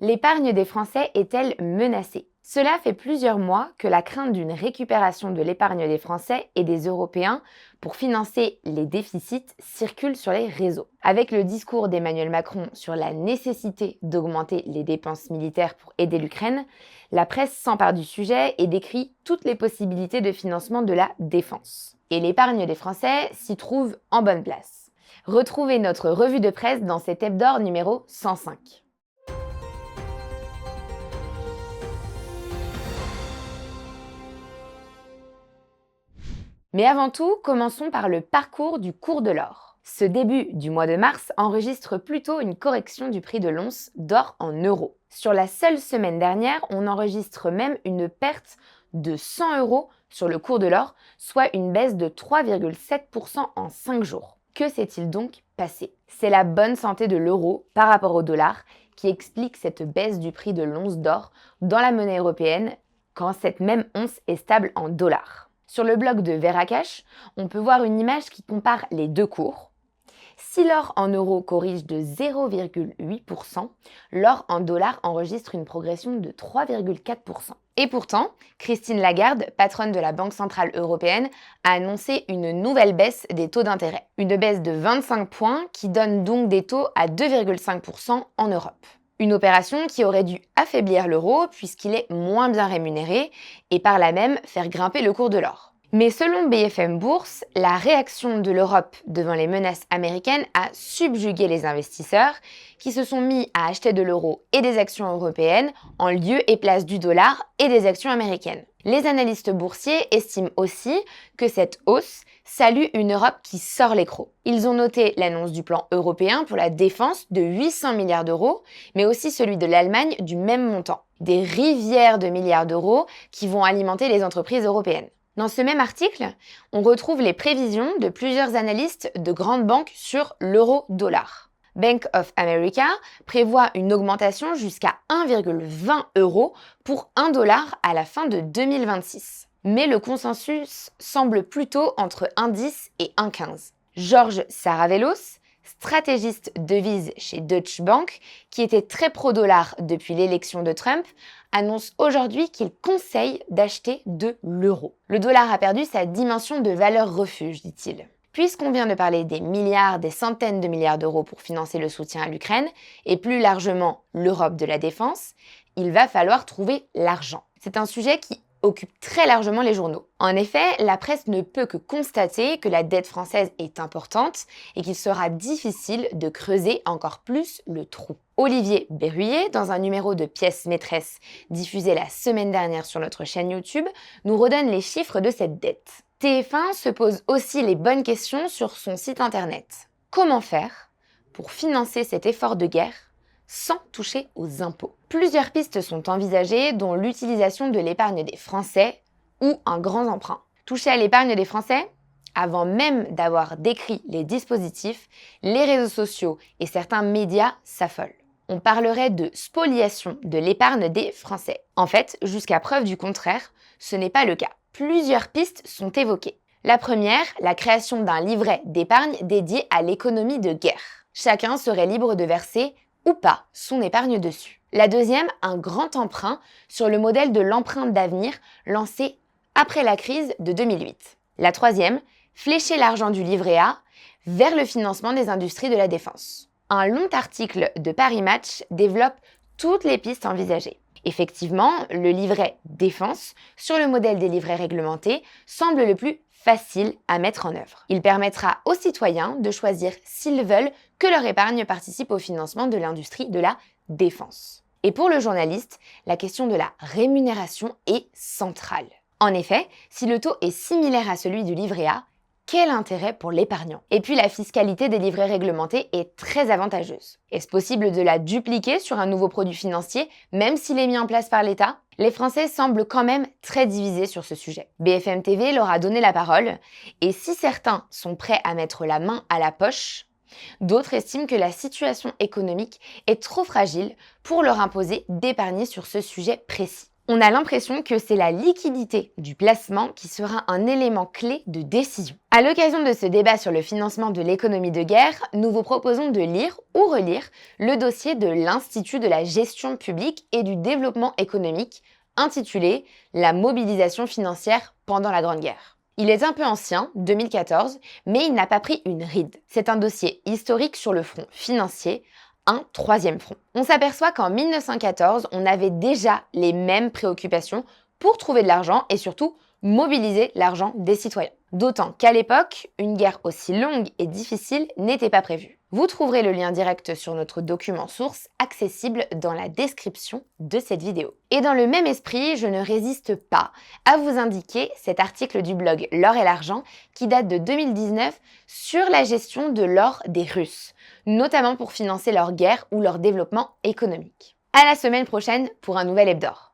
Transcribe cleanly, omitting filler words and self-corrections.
L'épargne des Français est-elle menacée? Cela fait plusieurs mois que la crainte d'une récupération de l'épargne des Français et des Européens pour financer les déficits circule sur les réseaux. Avec le discours d'Emmanuel Macron sur la nécessité d'augmenter les dépenses militaires pour aider l'Ukraine, la presse s'empare du sujet et décrit toutes les possibilités de financement de la défense. Et l'épargne des Français s'y trouve en bonne place. Retrouvez notre revue de presse dans cet hebdo numéro 105. Mais avant tout, commençons par le parcours du cours de l'or. Ce début du mois de mars enregistre plutôt une correction du prix de l'once d'or en euros. Sur la seule semaine dernière, on enregistre même une perte de 100 € sur le cours de l'or, soit une baisse de 3,7% en 5 jours. Que s'est-il donc passé? C'est la bonne santé de l'euro par rapport au dollar qui explique cette baisse du prix de l'once d'or dans la monnaie européenne quand cette même once est stable en dollars. Sur le blog de Veracash, on peut voir une image qui compare les deux cours. Si l'or en euros corrige de 0,8%, l'or en dollars enregistre une progression de 3,4%. Et pourtant, Christine Lagarde, patronne de la Banque centrale européenne, a annoncé une nouvelle baisse des taux d'intérêt. Une baisse de 25 points qui donne donc des taux à 2,5% en Europe. Une opération qui aurait dû affaiblir l'euro puisqu'il est moins bien rémunéré et par là même faire grimper le cours de l'or. Mais selon BFM Bourse, la réaction de l'Europe devant les menaces américaines a subjugué les investisseurs qui se sont mis à acheter de l'euro et des actions européennes en lieu et place du dollar et des actions américaines. Les analystes boursiers estiment aussi que cette hausse salue une Europe qui sort les crocs. Ils ont noté l'annonce du plan européen pour la défense de 800 milliards d'euros, mais aussi celui de l'Allemagne du même montant. Des rivières de milliards d'euros qui vont alimenter les entreprises européennes. Dans ce même article, on retrouve les prévisions de plusieurs analystes de grandes banques sur l'euro-dollar. Bank of America prévoit une augmentation jusqu'à 1,20 € pour 1 dollar à la fin de 2026. Mais le consensus semble plutôt entre 1,10 et 1,15. Georges Saravelos, stratégiste devise chez Deutsche Bank, qui était très pro-dollar depuis l'élection de Trump, annonce aujourd'hui qu'il conseille d'acheter de l'euro. Le dollar a perdu sa dimension de valeur refuge, dit-il. Puisqu'on vient de parler des milliards, des centaines de milliards d'euros pour financer le soutien à l'Ukraine, et plus largement l'Europe de la défense, il va falloir trouver l'argent. C'est un sujet qui occupe très largement les journaux. En effet, la presse ne peut que constater que la dette française est importante et qu'il sera difficile de creuser encore plus le trou. Olivier Berruyer, dans un numéro de Pièces maîtresses diffusé la semaine dernière sur notre chaîne YouTube, nous redonne les chiffres de cette dette. TF1 se pose aussi les bonnes questions sur son site internet. Comment faire pour financer cet effort de guerre sans toucher aux impôts? Plusieurs pistes sont envisagées, dont l'utilisation de l'épargne des Français ou un grand emprunt. Toucher à l'épargne des Français? Avant même d'avoir décrit les dispositifs, les réseaux sociaux et certains médias s'affolent. On parlerait de spoliation de l'épargne des Français. En fait, jusqu'à preuve du contraire, ce n'est pas le cas. Plusieurs pistes sont évoquées. La première, la création d'un livret d'épargne dédié à l'économie de guerre. Chacun serait libre de verser ou pas son épargne dessus. La deuxième, un grand emprunt sur le modèle de l'emprunt d'avenir lancé après la crise de 2008. La troisième, flécher l'argent du livret A vers le financement des industries de la défense. Un long article de Paris Match développe toutes les pistes envisagées. Effectivement, le livret défense, sur le modèle des livrets réglementés, semble le plus facile à mettre en œuvre. Il permettra aux citoyens de choisir s'ils veulent que leur épargne participe au financement de l'industrie de la défense. Et pour le journaliste, la question de la rémunération est centrale. En effet, si le taux est similaire à celui du livret A, quel intérêt pour l'épargnant? Et puis la fiscalité des livrets réglementés est très avantageuse. Est-ce possible de la dupliquer sur un nouveau produit financier, même s'il est mis en place par l'État? Les Français semblent quand même très divisés sur ce sujet. BFM TV leur a donné la parole, et si certains sont prêts à mettre la main à la poche, d'autres estiment que la situation économique est trop fragile pour leur imposer d'épargner sur ce sujet précis. On a l'impression que c'est la liquidité du placement qui sera un élément clé de décision. À l'occasion de ce débat sur le financement de l'économie de guerre, nous vous proposons de lire ou relire le dossier de l'Institut de la gestion publique et du développement économique intitulé La mobilisation financière pendant la Grande Guerre. Il est un peu ancien, 2014, mais il n'a pas pris une ride. C'est un dossier historique sur le front financier, un troisième front. On s'aperçoit qu'en 1914, on avait déjà les mêmes préoccupations pour trouver de l'argent et surtout mobiliser l'argent des citoyens. D'autant qu'à l'époque, une guerre aussi longue et difficile n'était pas prévue. Vous trouverez le lien direct sur notre document source accessible dans la description de cette vidéo. Et dans le même esprit, je ne résiste pas à vous indiquer cet article du blog L'or et l'argent qui date de 2019 sur la gestion de l'or des Russes, notamment pour financer leur guerre ou leur développement économique. À la semaine prochaine pour un nouvel hebdo.